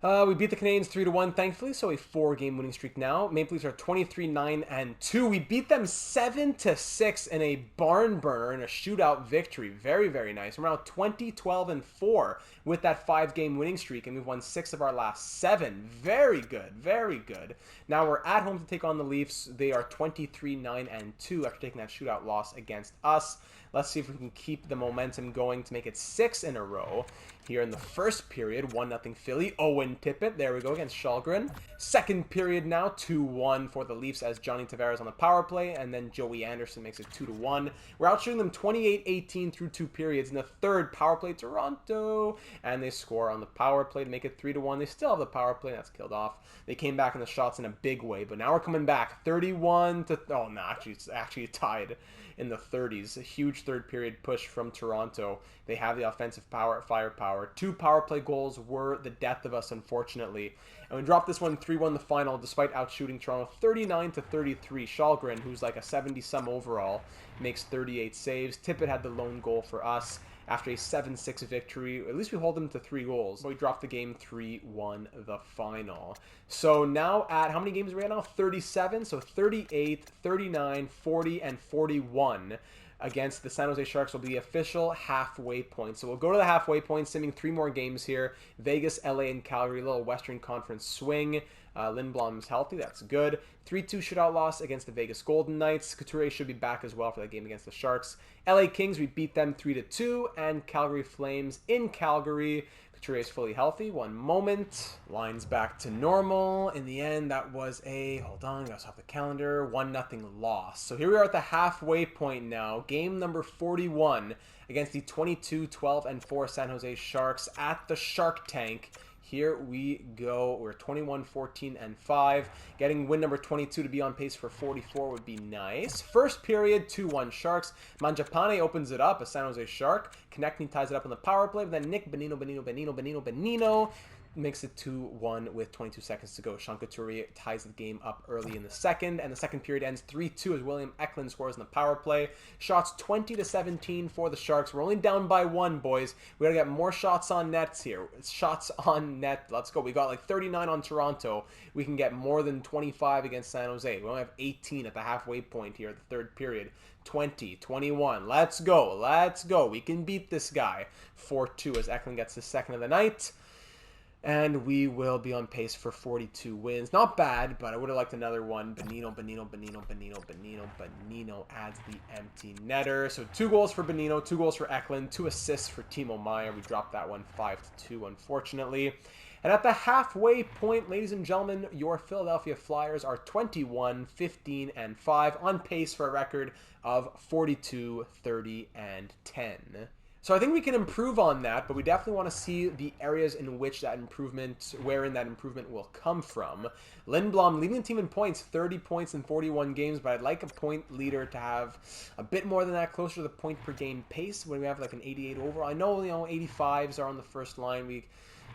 S1: We beat the Canadiens 3-1, thankfully, so a 4-game winning streak now. Maple Leafs are 23-9-2. We beat them 7-6 in a barn burner in a shootout victory. Very, very nice. We're now 20-12-4 with that 5-game winning streak, and we've won 6 of our last 7. Very good, very good. Now we're at home to take on the Leafs. They are 23-9-2 after taking that shootout loss against us. Let's see if we can keep the momentum going to make it 6 in a row. Here in the first period, 1-0 Philly. Owen Tippett, there we go, against Shalgren. Second period now, 2-1 for the Leafs as Johnny Tavares on the power play, and then Joey Anderson makes it 2-1. We're outshooting them 28-18 through 2 periods. In the third, power play Toronto, and they score on the power play to make it 3-1. They still have the power play, that's killed off. They came back in the shots in a big way, but now we're coming back 31 to, oh no, it's actually tied in the 30s. A huge third period push from Toronto. They have the offensive firepower. 2 power play goals were the death of us, unfortunately. And we dropped this one 3-1 the final, despite outshooting Toronto 39-33. Shalgren, who's like a 70-some overall, makes 38 saves. Tippett had the lone goal for us after a 7-6 victory. At least we hold them to 3 goals. We dropped the game 3-1 the final. So now at, how many games are we at now? 37. So 38, 39, 40, and 41 against the San Jose Sharks will be the official halfway point. So we'll go to the halfway point, simming 3 more games here. Vegas, LA, and Calgary, a little Western Conference swing. Lindblom's healthy, that's good. 3-2 shootout loss against the Vegas Golden Knights. Couturier should be back as well for that game against the Sharks. LA Kings, we beat them 3-2, and Calgary Flames in Calgary. Couturier is fully healthy. One moment. Lines back to normal. In the end, that was a, hold on, I gotta off the calendar, 1-0 loss. So here we are at the halfway point now. Game number 41 against the 22-12-4 San Jose Sharks at the Shark Tank. Here we go. We're 21-14-5. Getting win number 22 to be on pace for 44 would be nice. First period, 2-1 Sharks. Mangiapane opens it up, a San Jose Shark. Konechny ties it up on the power play, but then Nick Bonino makes it 2-1 with 22 seconds to go. Sean Couturier ties the game up early in the second, and the second period ends 3-2 as William Eklund scores in the power play. Shots 20-17 for the Sharks. We're only down by 1, boys. We gotta get more shots on nets here. Shots on net. Let's go. We got like 39 on Toronto. We can get more than 25 against San Jose. We only have 18 at the halfway point here at the third period. 20, 21. Let's go. Let's go. We can beat this guy. 4-2 as Eklund gets his second of the night. And we will be on pace for 42 wins. Not bad, but I would have liked another one. Bonino adds the empty netter. So 2 goals for Bonino, 2 goals for Eklund, 2 assists for Timo Meier. We dropped that one 5-2, unfortunately. And at the halfway point, ladies and gentlemen, your Philadelphia Flyers are 21-15-5 on pace for a record of 42, 30, and 10. So I think we can improve on that, but we definitely want to see the areas in which that improvement, wherein that improvement will come from. Lindblom leading the team in points, 30 points in 41 games, but I'd like a point leader to have a bit more than that, closer to the point per game pace when we have like an 88 overall. I know, 85s are on the first line. We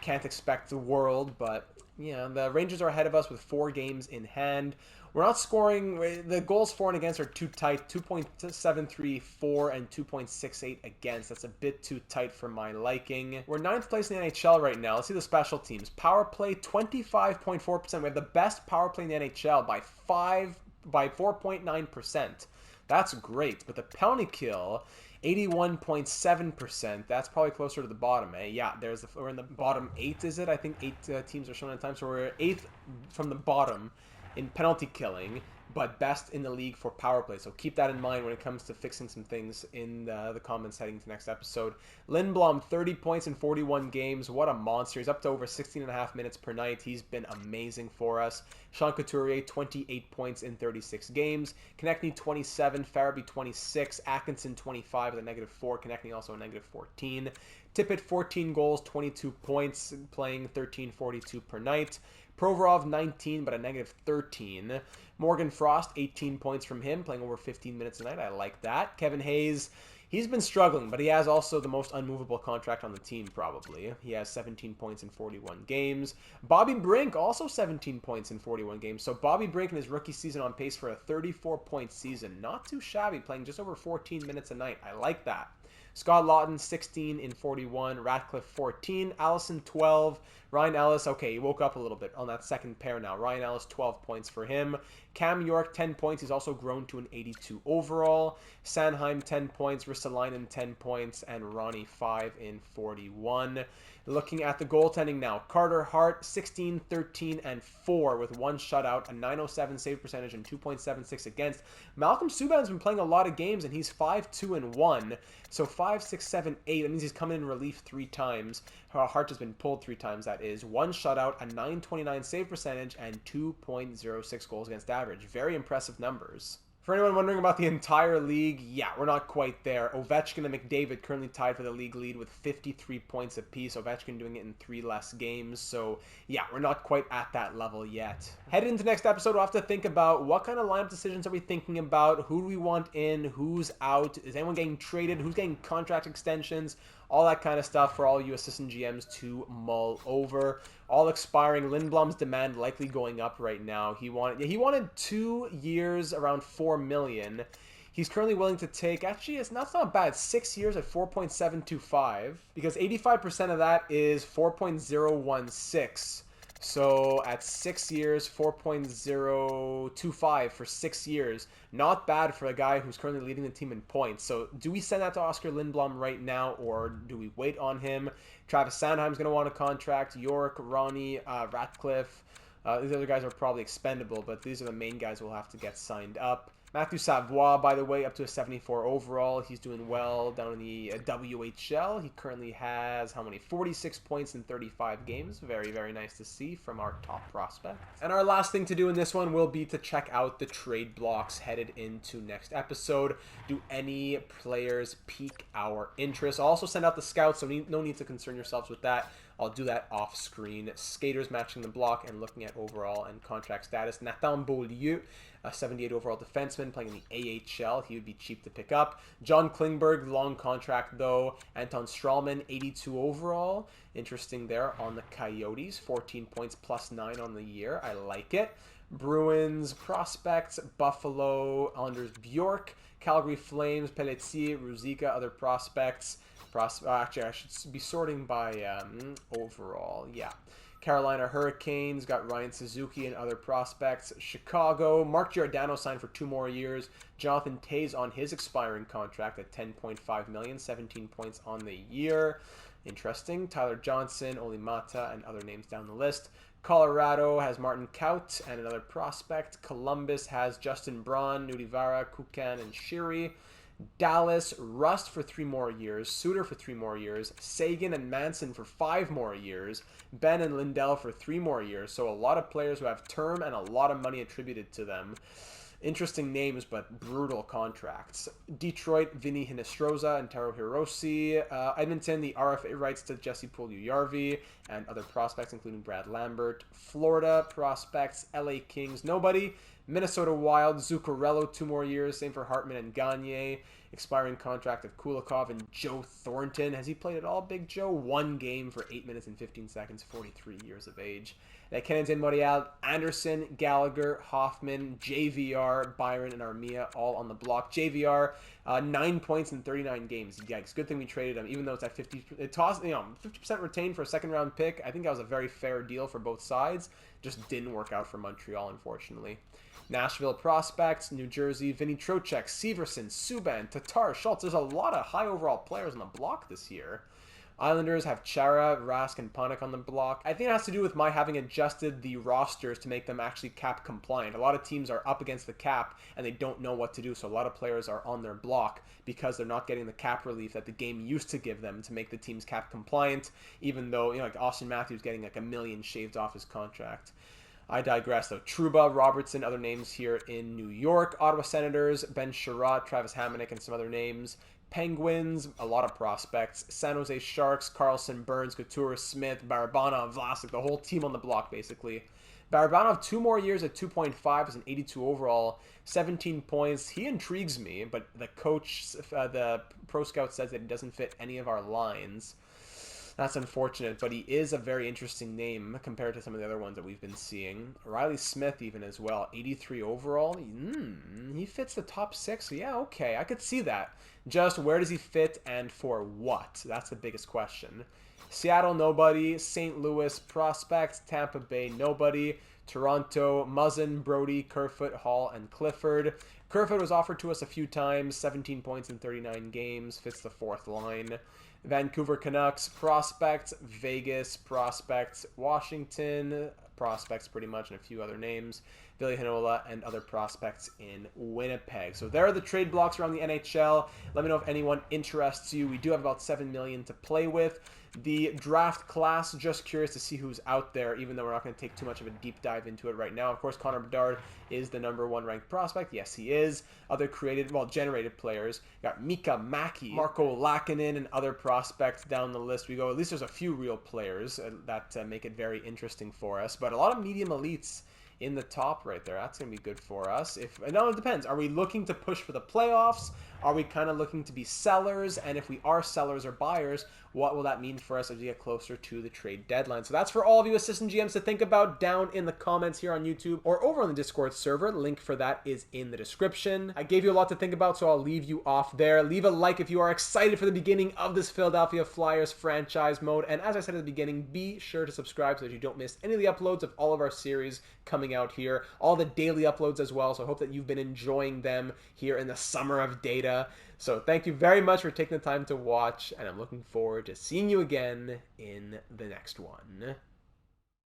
S1: can't expect the world, but yeah, the Rangers are ahead of us with 4 games in hand. We're not scoring. The goals for and against are too tight. 2.734 and 2.68 against. That's a bit too tight for my liking. We're 9th place in the NHL right now. Let's see the special teams. Power play, 25.4%. We have the best power play in the NHL by 4.9%. That's great. But the penalty kill, 81.7%. That's probably closer to the bottom, eh? Yeah, we're in the bottom 8, is it? I think 8 teams are shown at a time. So we're 8th from the bottom in penalty killing, but best in the league for power play. So keep that in mind when it comes to fixing some things in the comments heading to next episode. Lindblom, 30 points in 41 games. What a monster. He's up to over 16.5 minutes per night. He's been amazing for us. Sean Couturier, 28 points in 36 games. Konechny, 27. Farabee, 26. Atkinson, 25 with a -4. Konechny also a -14. Tippett, 14 goals, 22 points, playing 13.42 per night. Provorov, 19, but a -13. Morgan Frost, 18 points from him, playing over 15 minutes a night. I like that. Kevin Hayes, he's been struggling, but he has also the most unmovable contract on the team, probably. He has 17 points in 41 games. Bobby Brink, also 17 points in 41 games. So Bobby Brink in his rookie season on pace for a 34-point season. Not too shabby, playing just over 14 minutes a night. I like that. Scott Lawton, 16 in 41. Ratcliffe, 14. Allison, 12. Ryan Ellis, okay, he woke up a little bit on that second pair now. Ryan Ellis, 12 points for him. Cam York, 10 points. He's also grown to an 82 overall. Sanheim, 10 points. Ristolainen, 10 points. And Ronnie, 5 in 41. Looking at the goaltending now. Carter Hart, 16, 13, and 4 with 1 shutout, a .907 save percentage, and 2.76 against. Malcolm Subban's been playing a lot of games, and he's 5-2 and 1. So 5, 6, 7, 8. That means he's come in relief 3 times. Hart has been pulled 3 times, that is. 1 shutout, a .929 save percentage, and 2.06 goals against average. Very impressive numbers. For anyone wondering about the entire league, yeah, we're not quite there. Ovechkin and McDavid currently tied for the league lead with 53 points apiece. Ovechkin doing it in 3 less games. So, yeah, we're not quite at that level yet. Heading into next episode, we'll have to think about what kind of lineup decisions are we thinking about, who do we want in, who's out, is anyone getting traded, who's getting contract extensions, all that kind of stuff for all you assistant GMs to mull over. All expiring. Lindblom's demand likely going up right now. He wanted 2 years around $4 million. He's currently willing to take, actually, that's not bad, 6 years at 4.725, because 85% of that is 4.016. So at 6 years, 4.025 for 6 years. Not bad for a guy who's currently leading the team in points. So do we send that to Oscar Lindblom right now, or do we wait on him? Travis Sanheim's going to want a contract. York, Ronnie, Ratcliffe. These other guys are probably expendable, but these are the main guys we'll have to get signed up. Matthew Savoie, by the way, up to a 74 overall. He's doing well down in the WHL. He currently has, how many? 46 points in 35 games. Very, very nice to see from our top prospect. And our last thing to do in this one will be to check out the trade blocks headed into next episode. Do any players pique our interest? I'll also send out the scouts, so no need to concern yourselves with that. I'll do that off screen. Skaters matching the block and looking at overall and contract status. Nathan Beaulieu, a 78 overall defenseman playing in the AHL. He would be cheap to pick up. John Klingberg, long contract though. Anton Strahlman, 82 overall. Interesting there on the Coyotes. 14 points plus 9 on the year. I like it. Bruins prospects. Buffalo, Anders Bjork. Calgary Flames, Pelletier, Ruzicka, other prospects. Actually, I should be sorting by overall. Yeah. Carolina Hurricanes got Ryan Suzuki and other prospects. Chicago, Mark Giordano signed for 2 more years. Jonathan Toews on his expiring contract at $10.5 million, 17 points on the year. Interesting. Tyler Johnson, Oli Mata, and other names down the list. Colorado has Martin Kaut and another prospect. Columbus has Justin Braun, Nudivara, Kukan, and Shiri. Dallas, Rust for 3 more years, Suter for 3 more years, Sagan and Manson for 5 more years, Ben and Lindell for 3 more years. So a lot of players who have term and a lot of money attributed to them. Interesting names, but brutal contracts. Detroit, Vinny Hinestroza and Taro Hiroshi. Edmonton, the RFA rights to Jesse Puljujarvi and other prospects, including Brad Lambert. Florida prospects, LA Kings, nobody. Minnesota Wild, Zuccarello, 2 more years. Same for Hartman and Gagne. Expiring contract of Kulikov and Joe Thornton. Has he played at all, Big Joe? 1 game for 8 minutes and 15 seconds, 43 years of age. Kennington, Morial, Anderson, Gallagher, Hoffman, JVR, Byron, and Armia all on the block. JVR, 9 points in 39 games. Yikes. Good thing we traded him, even though it's at 50% retained for a second-round pick. I think that was a very fair deal for both sides. Just didn't work out for Montreal, unfortunately. Nashville prospects, New Jersey, Vinny Trocheck, Severson, Subban, Tatar, Schultz. There's a lot of high overall players on the block this year. Islanders have Chara, Rask, and Panik on the block. I think it has to do with my having adjusted the rosters to make them actually cap compliant. A lot of teams are up against the cap and they don't know what to do, so a lot of players are on their block because they're not getting the cap relief that the game used to give them to make the teams cap compliant, even though, like Austin Matthews getting like $1 million shaved off his contract. I digress, though. Trouba, Robertson, other names here in New York. Ottawa Senators, Ben Sherratt, Travis Hamonic, and some other names. Penguins, a lot of prospects. San Jose Sharks, Carlson, Burns, Couture, Smith, Barabanov, Vlasic, the whole team on the block, basically. Barabanov, 2 more years at 2.5 as an 82 overall, 17 points. He intrigues me, but the coach, the pro scout says that he doesn't fit any of our lines. That's unfortunate, but he is a very interesting name compared to some of the other ones that we've been seeing. Riley Smith even as well, 83 overall. He fits the top 6. So yeah, okay, I could see that. Just where does he fit and for what? That's the biggest question. Seattle, nobody. St. Louis, prospects. Tampa Bay, nobody. Toronto, Muzzin, Brody, Kerfoot, Hall, and Clifford. Kerfoot was offered to us a few times, 17 points in 39 games, fits the 4th line. Vancouver Canucks, prospects. Vegas, prospects. Washington, prospects pretty much, and a few other names. Ville Heinola, and other prospects in Winnipeg. So there are the trade blocks around the NHL. Let me know if anyone interests you. We do have about $7 million to play with. The draft class, just curious to see who's out there, even though we're not going to take too much of a deep dive into it right now. Of course, Connor Bedard is the #1 ranked prospect. Yes, he is. Other generated players. You got Mika Mäki, Marko Laakkonen, and other prospects down the list we go. At least there's a few real players that make it very interesting for us. But a lot of medium elites in the top right there. That's going to be good for us. No, it depends. Are we looking to push for the playoffs? Are we kind of looking to be sellers? And if we are sellers or buyers, what will that mean for us as we get closer to the trade deadline? So that's for all of you assistant GMs to think about down in the comments here on YouTube or over on the Discord server. The link for that is in the description. I gave you a lot to think about, so I'll leave you off there. Leave a like if you are excited for the beginning of this Philadelphia Flyers franchise mode. And as I said at the beginning, be sure to subscribe so that you don't miss any of the uploads of all of our series coming out here. All the daily uploads as well, so I hope that you've been enjoying them here in the summer of data. So thank you very much for taking the time to watch, and I'm looking forward to seeing you again in the next one.